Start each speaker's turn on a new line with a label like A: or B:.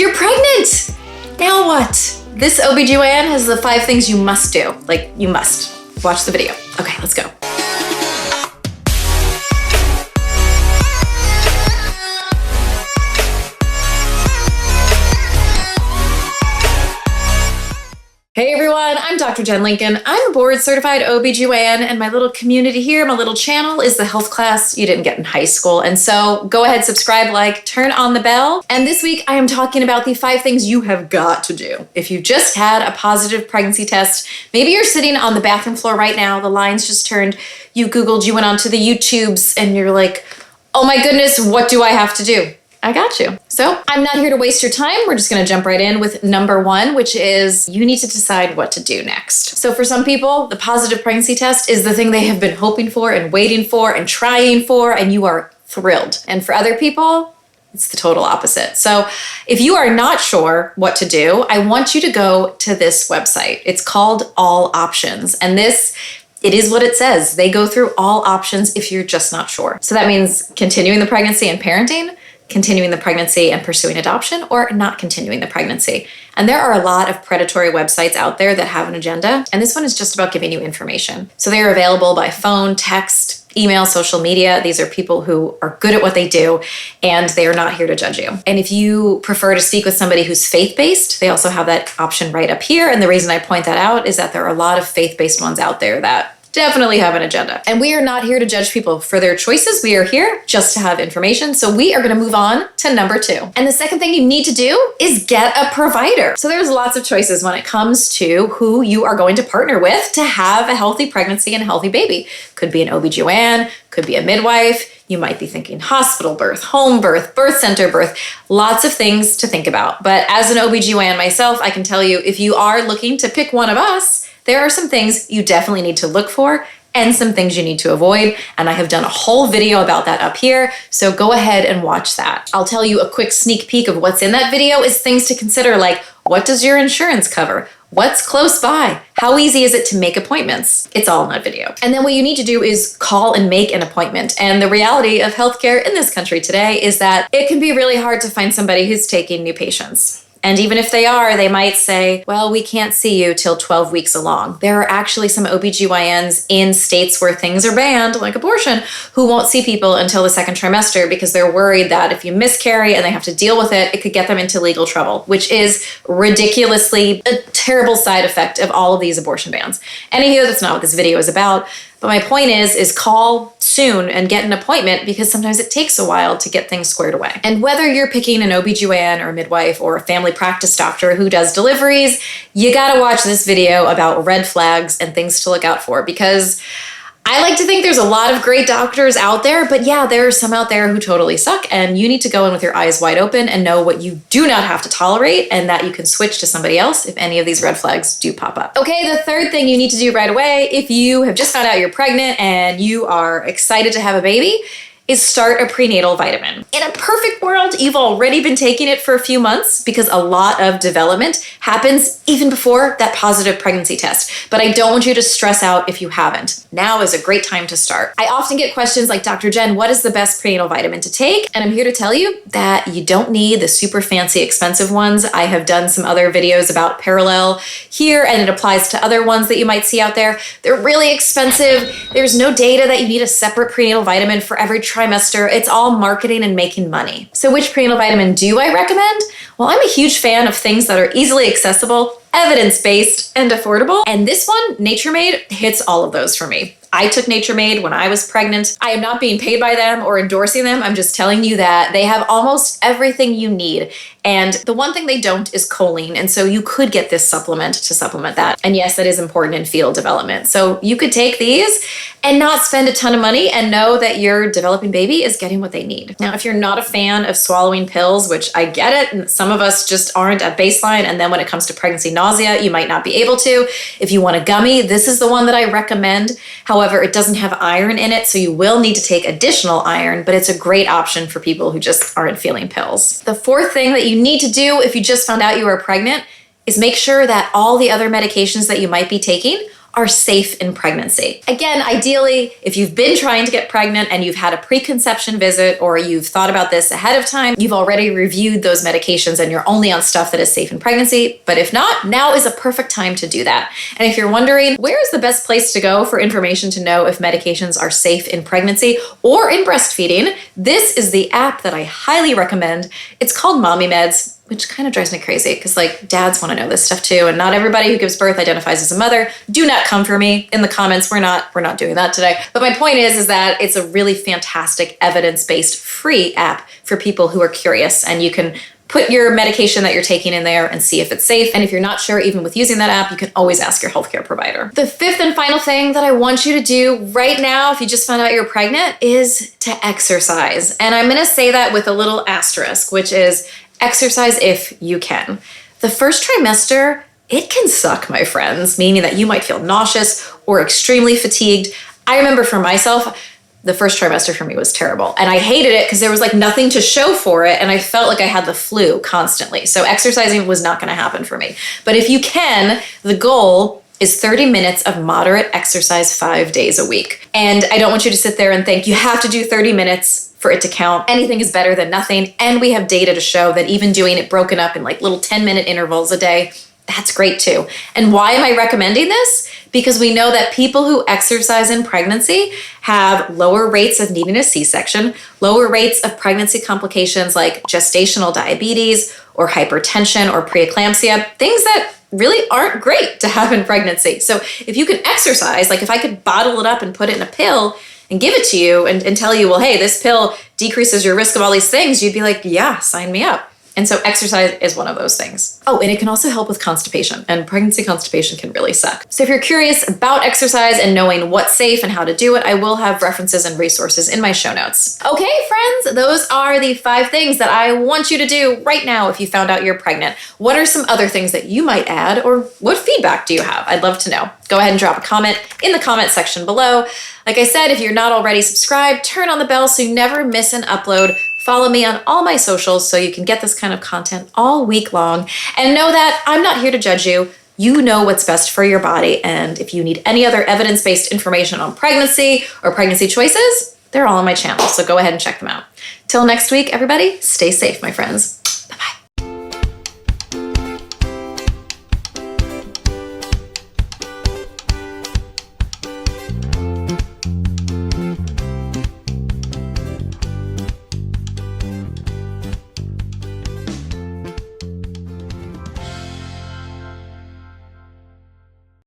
A: You're pregnant! Now what? This OBGYN has the 5 things you must do. Like, you must. Watch the video. Okay, let's go. Hey everyone, I'm Dr. Jen Lincoln. I'm a board-certified OBGYN, and my little community here, my little channel, is the health class you didn't get in high school. And so go ahead, subscribe, like, turn on the bell. And this week I am talking about the 5 things you have got to do. If you just had a positive pregnancy test, maybe you're sitting on the bathroom floor right now, the lines just turned, you Googled, you went onto the YouTubes, and you're like, oh my goodness, what do I have to do? I got you. So I'm not here to waste your time. We're just gonna jump right in with number 1, which is you need to decide what to do next. So for some people, the positive pregnancy test is the thing they have been hoping for and waiting for and trying for, and you are thrilled. And for other people, it's the total opposite. So if you are not sure what to do, I want you to go to this website. It's called All Options. And it is what it says. They go through all options if you're just not sure. So that means continuing the pregnancy and parenting, continuing the pregnancy and pursuing adoption, or not continuing the pregnancy. And there are a lot of predatory websites out there that have an agenda, and this one is just about giving you information. So they are available by phone, text, email, social media. These are people who are good at what they do, and they are not here to judge you. And if you prefer to speak with somebody who's faith-based, they also have that option right up here. And the reason I point that out is that there are a lot of faith-based ones out there that definitely have an agenda. And we are not here to judge people for their choices. We are here just to have information. So we are going to move on to number 2. And the second thing you need to do is get a provider. So there's lots of choices when it comes to who you are going to partner with to have a healthy pregnancy and a healthy baby. Could be an OBGYN, could be a midwife. You might be thinking hospital birth, home birth, birth center birth, lots of things to think about. But as an OBGYN myself, I can tell you, if you are looking to pick one of us, there are some things you definitely need to look for and some things you need to avoid. And I have done a whole video about that up here. So go ahead and watch that. I'll tell you a quick sneak peek of what's in that video is things to consider, like what does your insurance cover? What's close by? How easy is it to make appointments? It's all in that video. And then what you need to do is call and make an appointment. And the reality of healthcare in this country today is that it can be really hard to find somebody who's taking new patients. And even if they are, they might say, well, we can't see you till 12 weeks along. There are actually some OBGYNs in states where things are banned, like abortion, who won't see people until the 2nd trimester because they're worried that if you miscarry and they have to deal with it, it could get them into legal trouble, which is ridiculously a terrible side effect of all of these abortion bans. Anywho, that's not what this video is about. But my point is call soon and get an appointment because sometimes it takes a while to get things squared away. And whether you're picking an OBGYN or a midwife or a family practice doctor who does deliveries, you gotta watch this video about red flags and things to look out for because I like to think there's a lot of great doctors out there, but yeah, there are some out there who totally suck, and you need to go in with your eyes wide open and know what you do not have to tolerate and that you can switch to somebody else if any of these red flags do pop up. Okay, the third thing you need to do right away, if you have just found out you're pregnant and you are excited to have a baby, is start a prenatal vitamin. In a perfect world, you've already been taking it for a few months because a lot of development happens even before that positive pregnancy test. But I don't want you to stress out if you haven't. Now is a great time to start. I often get questions like, Dr. Jen, what is the best prenatal vitamin to take? And I'm here to tell you that you don't need the super fancy expensive ones. I have done some other videos about Parallel here, and it applies to other ones that you might see out there. They're really expensive. There's no data that you need a separate prenatal vitamin for every trimester. It's all marketing and making money. So which prenatal vitamin do I recommend? Well, I'm a huge fan of things that are easily accessible, evidence-based, and affordable. And this one, Nature Made, hits all of those for me. I took Nature Made when I was pregnant. I am not being paid by them or endorsing them. I'm just telling you that they have almost everything you need. And the one thing they don't is choline. And so you could get this supplement to supplement that. And yes, that is important in fetal development. So you could take these and not spend a ton of money and know that your developing baby is getting what they need. Now, if you're not a fan of swallowing pills, which I get it, and some of us just aren't at baseline, and then when it comes to pregnancy nausea, you might not be able to. If you want a gummy, this is the one that I recommend. However, it doesn't have iron in it, so you will need to take additional iron, but it's a great option for people who just aren't feeling pills. The fourth thing that you need to do if you just found out you are pregnant is make sure that all the other medications that you might be taking are safe in pregnancy. Again, ideally, if you've been trying to get pregnant and you've had a preconception visit or you've thought about this ahead of time, you've already reviewed those medications and you're only on stuff that is safe in pregnancy. But if not, now is a perfect time to do that. And if you're wondering, where is the best place to go for information to know if medications are safe in pregnancy or in breastfeeding, this is the app that I highly recommend. It's called Mommy Meds, which kind of drives me crazy because dads want to know this stuff too. And not everybody who gives birth identifies as a mother. Do not come for me in the comments. We're not doing that today. But my point is that it's a really fantastic evidence-based free app for people who are curious, and you can put your medication that you're taking in there and see if it's safe. And if you're not sure, even with using that app, you can always ask your healthcare provider. The fifth and final thing that I want you to do right now, if you just found out you're pregnant, is to exercise. And I'm gonna say that with a little asterisk, which is exercise if you can. The first trimester, it can suck, my friends, meaning that you might feel nauseous or extremely fatigued. I remember for myself, the first trimester for me was terrible. And I hated it because there was nothing to show for it. And I felt like I had the flu constantly. So exercising was not gonna happen for me. But if you can, the goal is 30 minutes of moderate exercise 5 days a week. And I don't want you to sit there and think you have to do 30 minutes for it to count. Anything is better than nothing. And we have data to show that even doing it broken up in little 10-minute intervals a day, that's great too. And why am I recommending this? Because we know that people who exercise in pregnancy have lower rates of needing a C-section, lower rates of pregnancy complications like gestational diabetes or hypertension or preeclampsia, things that really aren't great to have in pregnancy. So if you can exercise, if I could bottle it up and put it in a pill and give it to you and tell you, well, hey, this pill decreases your risk of all these things, you'd be like, yeah, sign me up. And so exercise is one of those things. Oh, and it can also help with constipation, and pregnancy constipation can really suck. So if you're curious about exercise and knowing what's safe and how to do it, I will have references and resources in my show notes. Okay, friends, those are the 5 things that I want you to do right now if you found out you're pregnant. What are some other things that you might add, or what feedback do you have? I'd love to know. Go ahead and drop a comment in the comment section below. Like I said, if you're not already subscribed, turn on the bell so you never miss an upload. Follow me on all my socials so you can get this kind of content all week long. And know that I'm not here to judge you. You know what's best for your body. And if you need any other evidence-based information on pregnancy or pregnancy choices, they're all on my channel. So go ahead and check them out. Till next week, everybody, stay safe, my friends.